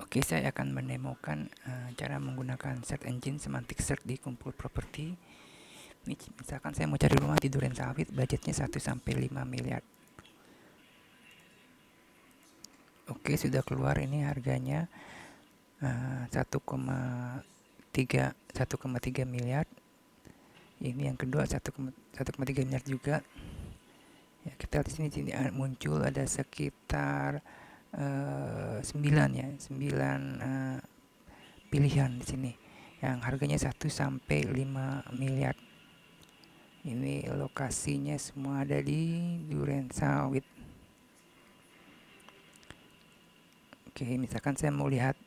Oke, saya akan mendemokan cara menggunakan search engine semantic search di Kumpul Properti. Ini misalkan saya mau cari rumah di Duren Sawit, budgetnya 1 sampai 5 miliar. Oke, sudah keluar ini harganya 1,3 miliar. Ini yang kedua 1,3 miliar juga. Ya, kita di sini muncul ada sekitar 9 ya, 9 pilihan di sini yang harganya 1 sampai 5 miliar. Ini lokasinya semua ada di Duren Sawit. Oke, misalkan saya mau lihat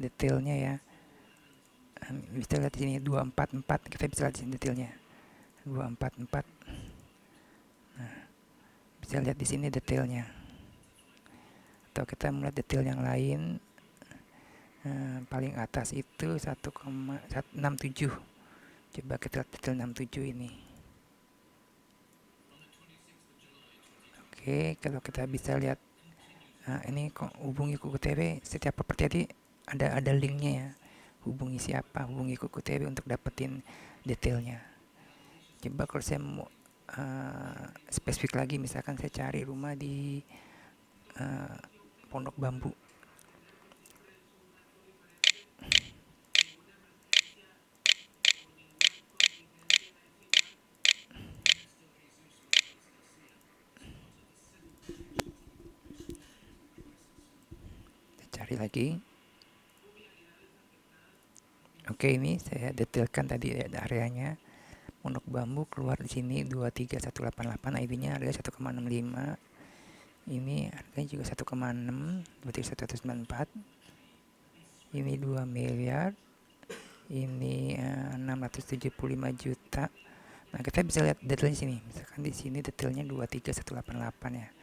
detailnya ya. Bisa lihat di sini 244, kita bisa lihat di sini detailnya. 244. Nah, bisa lihat di sini detailnya. Atau kita melihat detail yang lain. Paling atas itu 1,67. Coba kita lihat detail 67 ini. Oke, kalau kita bisa lihat ini kok hubungi Kuku TV, setiap properti tadi ada linknya ya. Hubungi siapa, hubungi Kuku TV untuk dapetin detailnya. Coba kalau saya mau spesifik lagi, misalkan saya cari rumah di Pondok Bambu. Saya cari lagi. Oke, ini saya detailkan tadi areanya. Pondok Bambu keluar di sini 23188, ID-nya harga 1,65. Ini harganya juga 1,6, 23194. Ini 2 miliar. Ini 675 juta. Nah, kita bisa lihat detailnya sini. Misalkan di sini detailnya 23188 ya.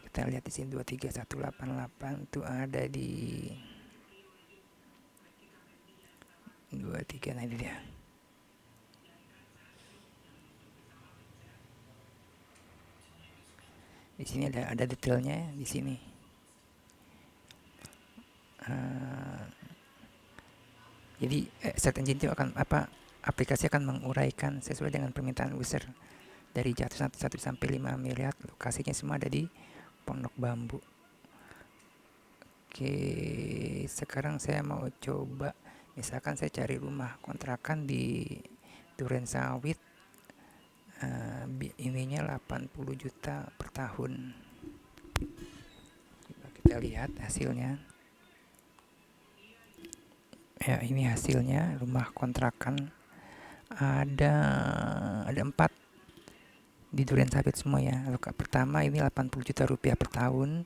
Kita lihat di sini 23188 itu ada di 23, nah ini dia. Di sini ada detailnya di sini. Jadi search engine itu akan aplikasi akan menguraikan sesuai dengan permintaan user dari jatuh 1 sampai 5 miliar. Lokasinya semua ada di Pondok Bambu. Oke, sekarang saya mau coba, misalkan saya cari rumah kontrakan di Duren Sawit, ininya 80 juta per tahun. Coba kita lihat hasilnya. Ya, ini hasilnya rumah kontrakan ada 4 di Duren Sawit semua ya. Pertama ini 80 juta rupiah per tahun.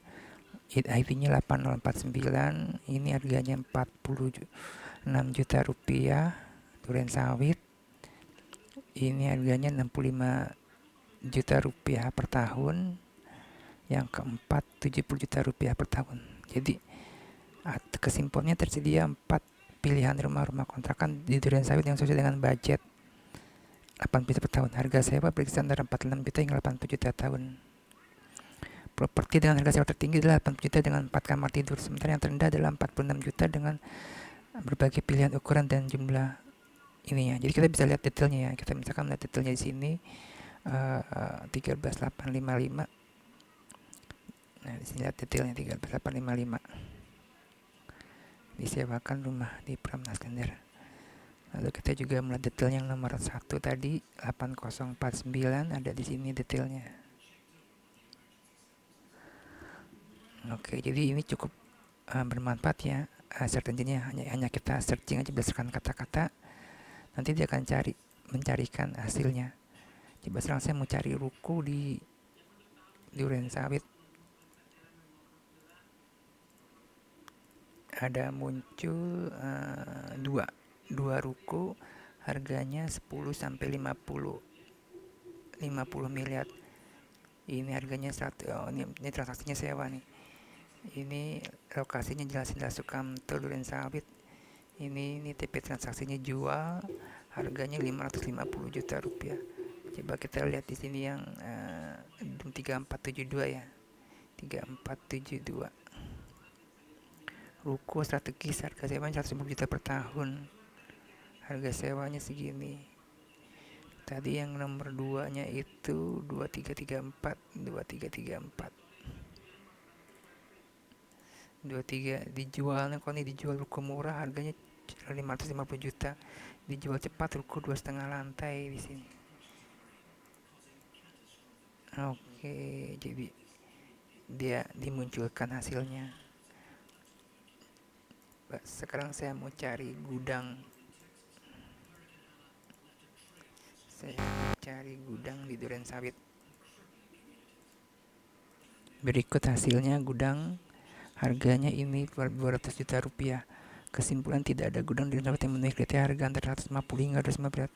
IP-nya 8049, ini harganya 46 juta rupiah. Duren Sawit ini harganya 65 juta rupiah per tahun. Yang keempat 70 juta rupiah per tahun. Jadi kesimpulannya tersedia 4 pilihan rumah-rumah kontrakan di Duren Sawit yang sesuai dengan budget 80 juta per tahun. Harga sewa berkisar antara 46 juta hingga 80 juta tahun. Properti dengan harga sewa tertinggi adalah 80 juta dengan 4 kamar tidur, sementara yang terendah adalah 46 juta dengan berbagai pilihan ukuran dan jumlah ini ya. Jadi kita bisa lihat detailnya ya. Kita misalkan lihat detailnya di sini 13855. Nah, di sini lihat detailnya 13855. Disewakan rumah di Pramnas Gender. Lalu kita juga melihat detail yang nomor 1 tadi 8049, ada di sini detailnya. Oke, jadi ini cukup bermanfaat ya. Search engine-nya hanya kita searching aja berdasarkan kata-kata, nanti dia akan mencarikan hasilnya. Coba sekarang saya mau cari ruko di Duren Sawit. Ada muncul dua ruko, harganya 10 sampai 50 miliar. Ini harganya ini transaksinya sewa nih. Ini lokasinya jelasin Sukamto Duren Sawit. Ini TP transaksinya jual, harganya 550 juta rupiah. Coba kita lihat di sini yang 3472 ya. 3472. ruko strategis, harga sewanya 150 juta per tahun. Harga sewanya segini. Tadi yang nomor 2 nya itu 2334, 2334. 23 dijualnya, kalau ini dijual ruko murah harganya 550 juta. Dijual cepat ruko 2,5 lantai di sini. Oke, jadi dia dimunculkan hasilnya. Sekarang saya mau cari gudang. Saya mau cari gudang di Duren Sawit. Berikut hasilnya gudang. Harganya ini 200 juta rupiah. Kesimpulan, tidak ada gudang di Duren Sawit yang memenuhi kriteria harga antara 150 hingga 250.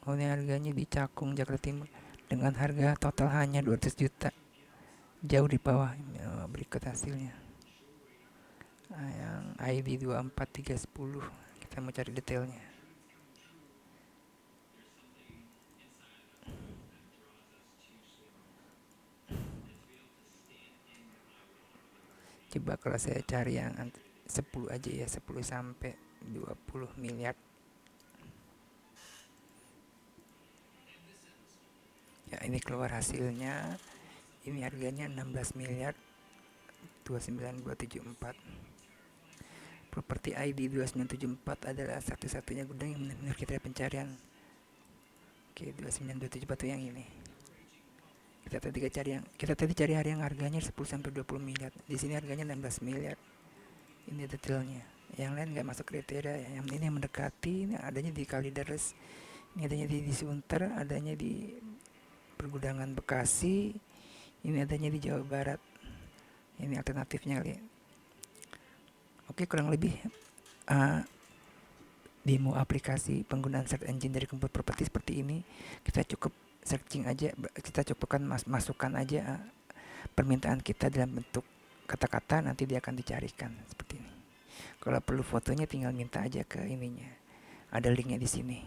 Oh, ini harganya di Cakung, Jakarta Timur, dengan harga total hanya 200 juta. Jauh di bawah. Berikut hasilnya. Yang ID 24310. Kita mau cari detailnya. Coba kalau saya cari yang 10 aja ya, 10 sampai 20 miliar. Ya, ini keluar hasilnya. Ini harganya 16 miliar 29274. Properti ID 2974 adalah satu-satunya gudang yang menurut kriteria pencarian. Oke, 29274 itu yang ini. Kita tadi cari hari yang harganya 10 sampai 20 miliar. Di sini harganya 16 miliar. Ini detailnya. Yang lain nggak masuk kriteria. Yang ini yang mendekati, ini adanya di Kalideres, ini adanya di Sunter, adanya di Pergudangan Bekasi, ini adanya di Jawa Barat. Ini alternatifnya kali. Oke, kurang lebih demo aplikasi penggunaan search engine dari Komputer Properti seperti ini. Kita cukup searching aja, kita cukupkan masukkan aja permintaan kita dalam bentuk kata-kata, nanti dia akan dicarikan seperti ini. Kalau perlu fotonya tinggal minta aja ke ininya. Ada linknya di sini.